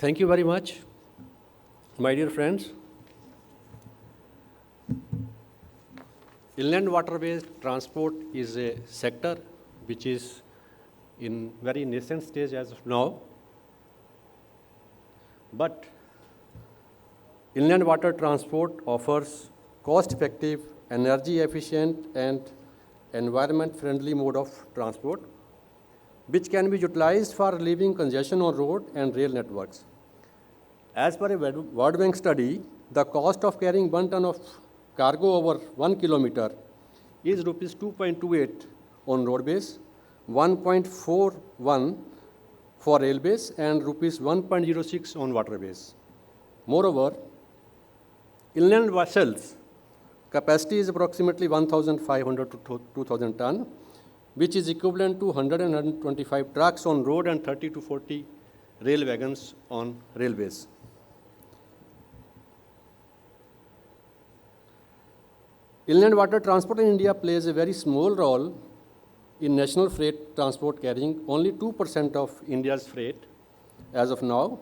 Thank you very much, my dear friends. Inland waterways transport is a sector which is in very nascent stage as of now. But inland water transport offers cost-effective, energy-efficient, and environment-friendly mode of transport, which can be utilized for relieving congestion on road and rail networks. As per a World Bank study, the cost of carrying 1 ton of cargo over 1 kilometer is rupees 2.28 on roadways, 1.41 for railways, and rupees 1.06 on waterways. Moreover, inland vessels capacity is approximately 1,500 to 2,000 ton, which is equivalent to 100 and 125 trucks on road and 30 to 40 rail wagons on railways. Inland water transport in India plays a very small role in national freight transport, carrying only 2% of India's freight as of now,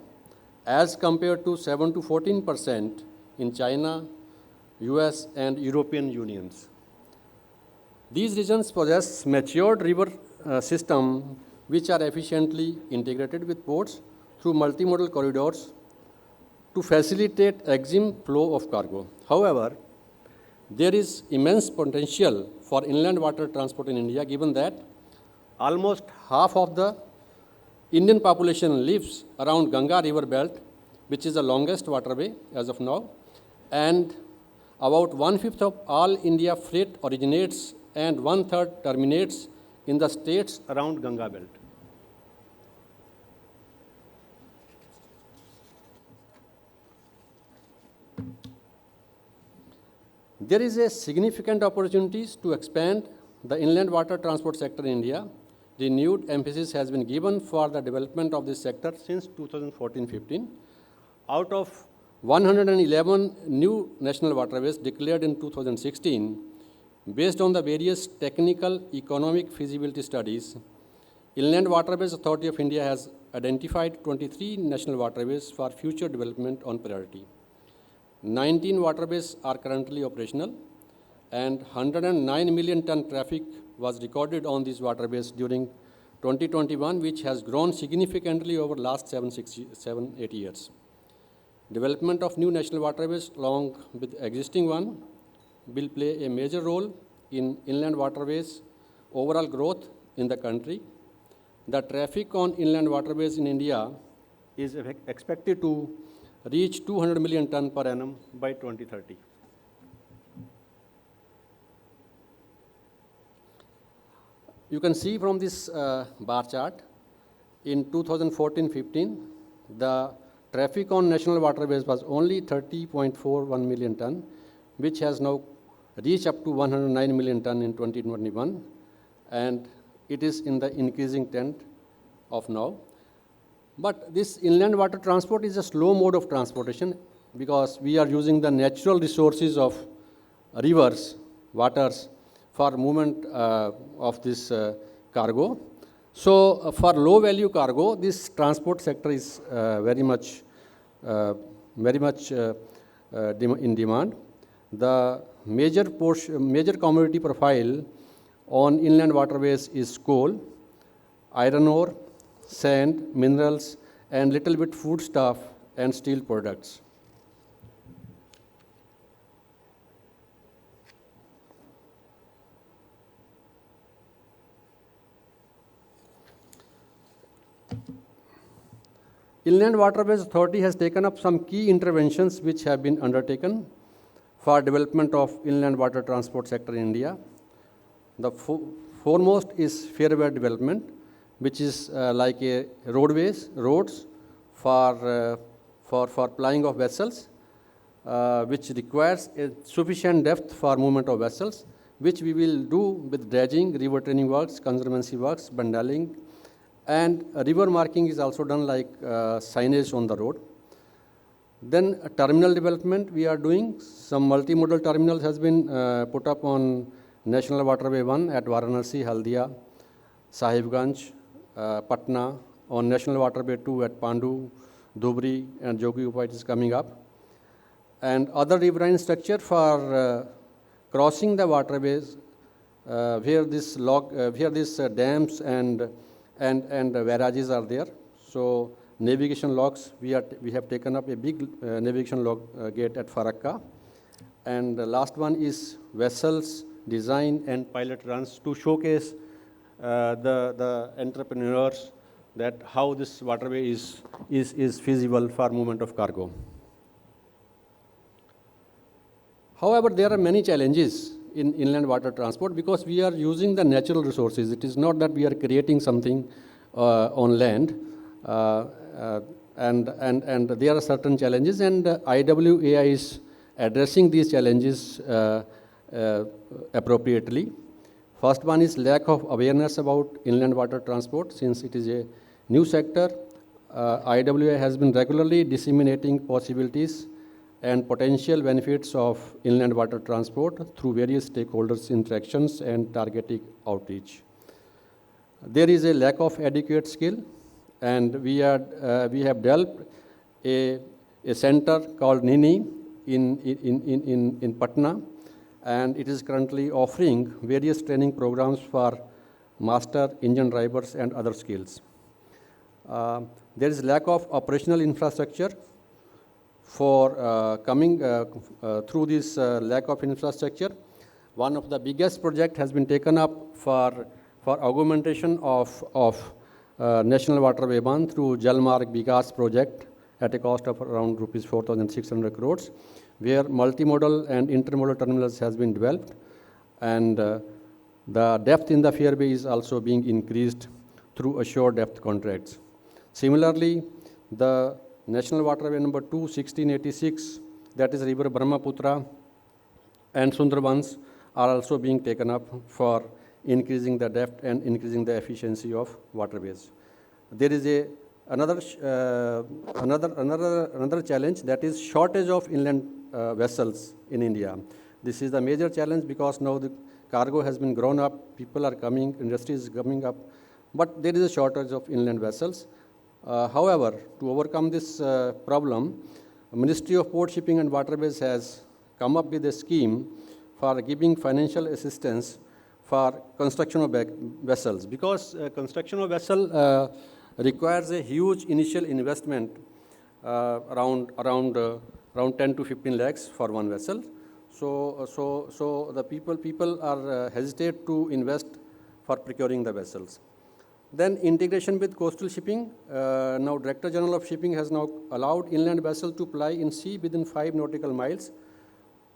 as compared to 7 to 14% in China, US, and European Unions. These regions possess matured river systems which are efficiently integrated with ports through multimodal corridors to facilitate exim flow of cargo. However, there is immense potential for inland water transport in India, given that almost half of the Indian population lives around Ganga river belt, which is the longest waterway as of now, and about 1/5 of all India freight originates and 1/3 terminates in the states around Ganga belt. There is a significant opportunities to expand the inland water transport sector in India. Renewed emphasis has been given for the development of this sector since 2014-15. Out of 111 new national waterways declared in 2016, based on the various technical economic feasibility studies, Inland Waterways Authority of India has identified 23 national waterways for future development on priority. 19 waterways are currently operational, and 109 million ton traffic was recorded on these waterways during 2021, which has grown significantly over the last 7-8 years. Development of new national waterways along with existing one will play a major role in inland waterways overall growth in the country. The traffic on inland waterways in India is expected to reach 200 million ton per annum by 2030. You can see from this bar chart, in 2014-15, the traffic on national waterways was only 30.41 million ton, which has now reached up to 109 million ton in 2021, and it is in the increasing trend of now. But this inland water transport is a slow mode of transportation because we are using the natural resources of rivers, waters for movement of this cargo. So for low value cargo, this transport sector is very much in demand. The major commodity profile on inland waterways is coal, iron ore, sand, minerals, and little bit foodstuff and steel products. Inland Waterways Authority has taken up some key interventions which have been undertaken for development of inland water transport sector in India. The foremost is fairway development, which is like a roads for plying of vessels, which requires a sufficient depth for movement of vessels, which we will do with dredging, river training works, conservancy works, bandaling, and river marking is also done like signage on the road. Then terminal development we are doing. Some multimodal terminals has been put up on National Waterway 1 at Varanasi, Haldia, Sahibganj, Patna, on National Waterway 2 at Pandu, Dhubri and Jogi Upai is coming up. And other riverine structure for crossing the waterways where these dams and barrages are there. So navigation locks, we have taken up a big navigation lock gate at Farakka. And the last one is vessels design and pilot runs to showcase the entrepreneurs that how this waterway is feasible for movement of cargo. However, there are many challenges in inland water transport because we are using the natural resources. It is not that we are creating something on land, and there are certain challenges, and IWAI is addressing these challenges appropriately. First one is lack of awareness about inland water transport. Since it is a new sector, IWAI has been regularly disseminating possibilities and potential benefits of inland water transport through various stakeholders' interactions and targeted outreach. There is a lack of adequate skill, and we have developed a center called NINI in Patna, and it is currently offering various training programs for master engine drivers and other skills. There is lack of operational infrastructure. For coming through this lack of infrastructure, one of the biggest project has been taken up for augmentation of National Waterway Band through Jalmarg Vikas project at a cost of around rupees 4,600 crores, where multimodal and intermodal terminals has been developed, and the depth in the fairway is also being increased through assured depth contracts. Similarly, the National Waterway number 2, 1686, that is River Brahmaputra and Sundarbans, are also being taken up for increasing the depth and increasing the efficiency of waterways. There is another challenge, that is shortage of inland vessels in India. This is the major challenge because now the cargo has been grown up, people are coming, industry is coming up, but there is a shortage of inland vessels. However, to overcome this problem, Ministry of Port Shipping and Waterways has come up with a scheme for giving financial assistance for construction of vessels, because construction of vessel requires a huge initial investment, around 10 to 15 lakhs for one vessel. So the people are hesitate to invest for procuring the vessels. Then integration with coastal shipping. Now Director General of Shipping has now allowed inland vessel to ply in sea within 5 nautical miles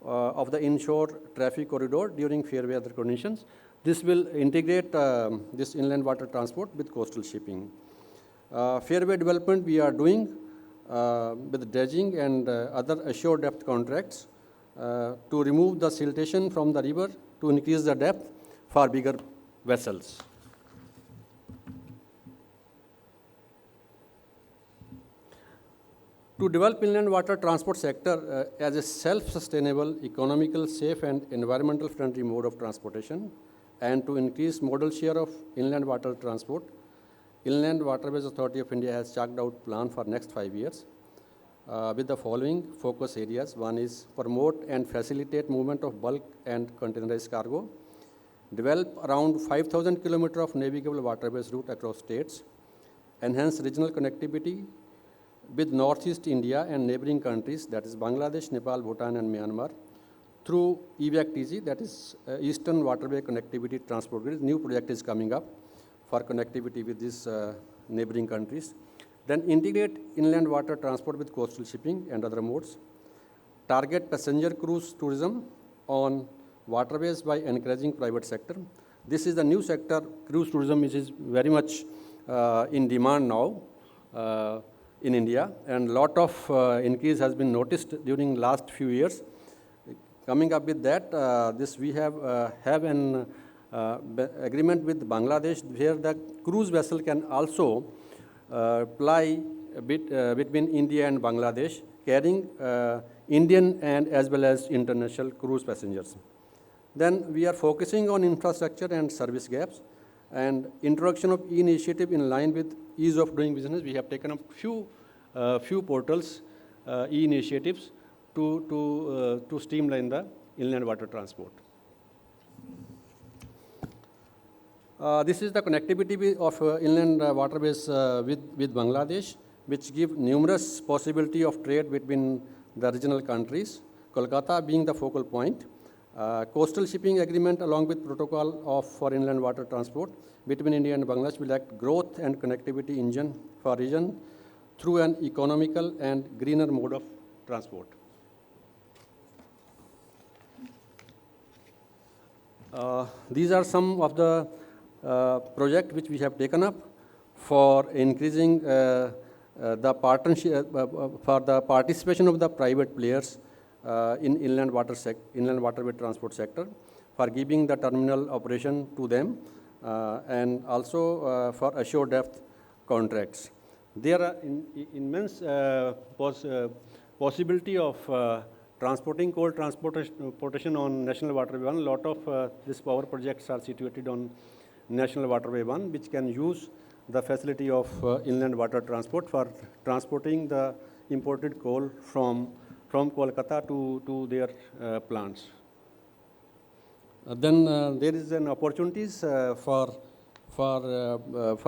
of the inshore traffic corridor during fair weather conditions. This will integrate this inland water transport with coastal shipping. Fairway development we are doing with dredging and other assured depth contracts to remove the siltation from the river to increase the depth for bigger vessels. To develop inland water transport sector as a self-sustainable, economical, safe and environmental friendly mode of transportation, and to increase modal share of inland water transport, Inland Waterways Authority of India has chalked out plan for next 5 years with the following focus areas. One is promote and facilitate movement of bulk and containerized cargo, develop around 5,000 km of navigable waterways route across states, enhance regional connectivity with Northeast India and neighboring countries, that is Bangladesh, Nepal, Bhutan and Myanmar, through EVAC-TG, that is Eastern Waterway Connectivity Transport Grid. New project is coming up for connectivity with these neighboring countries. Then integrate inland water transport with coastal shipping and other modes. Target passenger cruise tourism on waterways by encouraging private sector. This is the new sector, cruise tourism, which is very much in demand now in India, and lot of increase has been noticed during last few years. Coming up with that, this we have an agreement with Bangladesh where the cruise vessel can also ply between India and Bangladesh, carrying Indian and as well as international cruise passengers. Then we are focusing on infrastructure and service gaps, and introduction of e-initiative in line with ease of doing business. We have taken up few few portals, e-initiatives to streamline the inland water transport. This is the connectivity of inland waterways with Bangladesh, which give numerous possibility of trade between the regional countries, Kolkata being the focal point. Coastal shipping agreement along with protocol for inland water transport between India and Bangladesh will act growth and connectivity engine for region through an economical and greener mode of transport. These are some of the project which we have taken up for increasing the partnership for the participation of the private players in inland waterway transport sector, for giving the terminal operation to them, and also for assured depth contracts. There are immense possibility of transporting coal transportation on National Waterway 1. A lot of these power projects are situated on National Waterway 1, which can use the facility of inland water transport for transporting the imported coal from Kolkata to their plants. Then there is an opportunities for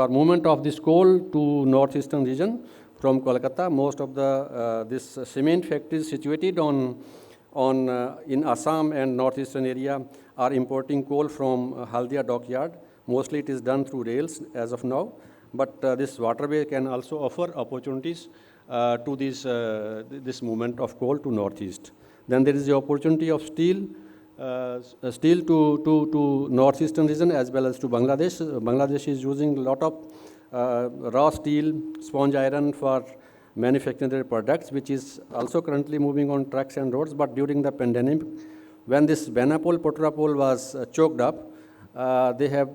movement of this coal to northeastern region from Kolkata. Most of the this cement factories situated in Assam and northeastern area are importing coal from Haldia dockyard. Mostly it is done through rails as of now, but this waterway can also offer opportunities to this movement of coal to northeast. Then there is the opportunity of steel to northeastern region as well as to Bangladesh. Bangladesh is using a lot of raw steel, sponge iron for manufacturing their products, which is also currently moving on trucks and roads. But during the pandemic, when this Benapole Potrapole was choked up, they have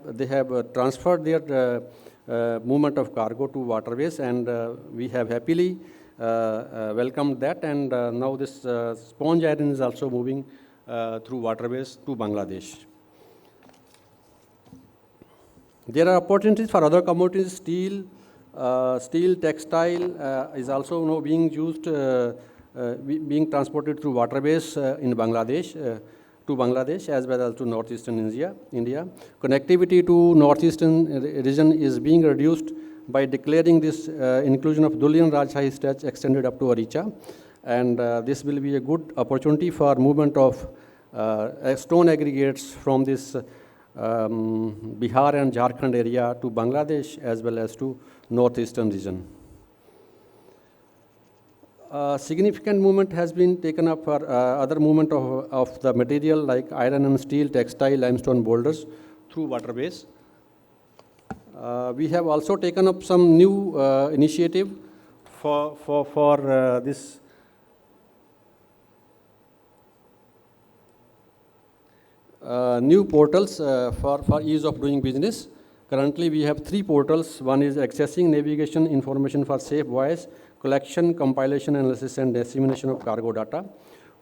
transferred their movement of cargo to waterways, and we have happily welcomed that. And now this sponge iron is also moving through waterways to Bangladesh. There are opportunities for other commodities. Steel, textile is also now being used, being transported through waterways in Bangladesh, to Bangladesh as well as to northeastern India. Connectivity to northeastern region is being reduced by declaring this inclusion of Dulian Rajshahi stretch extended up to Aricha. And this will be a good opportunity for movement of stone aggregates from this Bihar and Jharkhand area to Bangladesh as well as to northeastern region. Significant movement has been taken up for other movement of the material like iron and steel, textile, limestone boulders through waterways. We have also taken up some new initiative for this new portals for ease of doing business. Currently, we have 3 portals. One is accessing navigation information for safe voyage, collection, compilation, analysis, and dissemination of cargo data.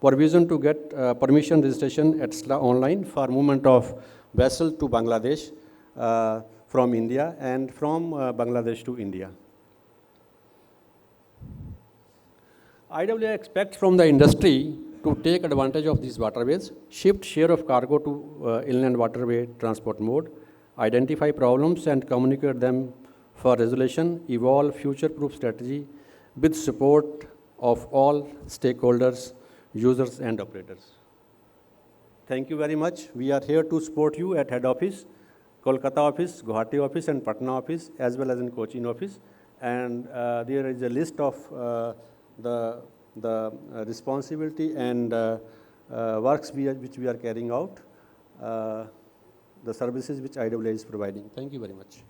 Provision to get permission registration etc. online for movement of vessel to Bangladesh from India and from Bangladesh to India. IWA expects from the industry to take advantage of these waterways, shift share of cargo to inland waterway transport mode, identify problems and communicate them for resolution, evolve future-proof strategy with support of all stakeholders, users and operators. Thank you very much. We are here to support you at head office, Kolkata office, Guwahati office and Patna office as well as in Cochin office. And there is a list of the responsibility and works which we are carrying out, the services which IWA is providing. Thank you very much.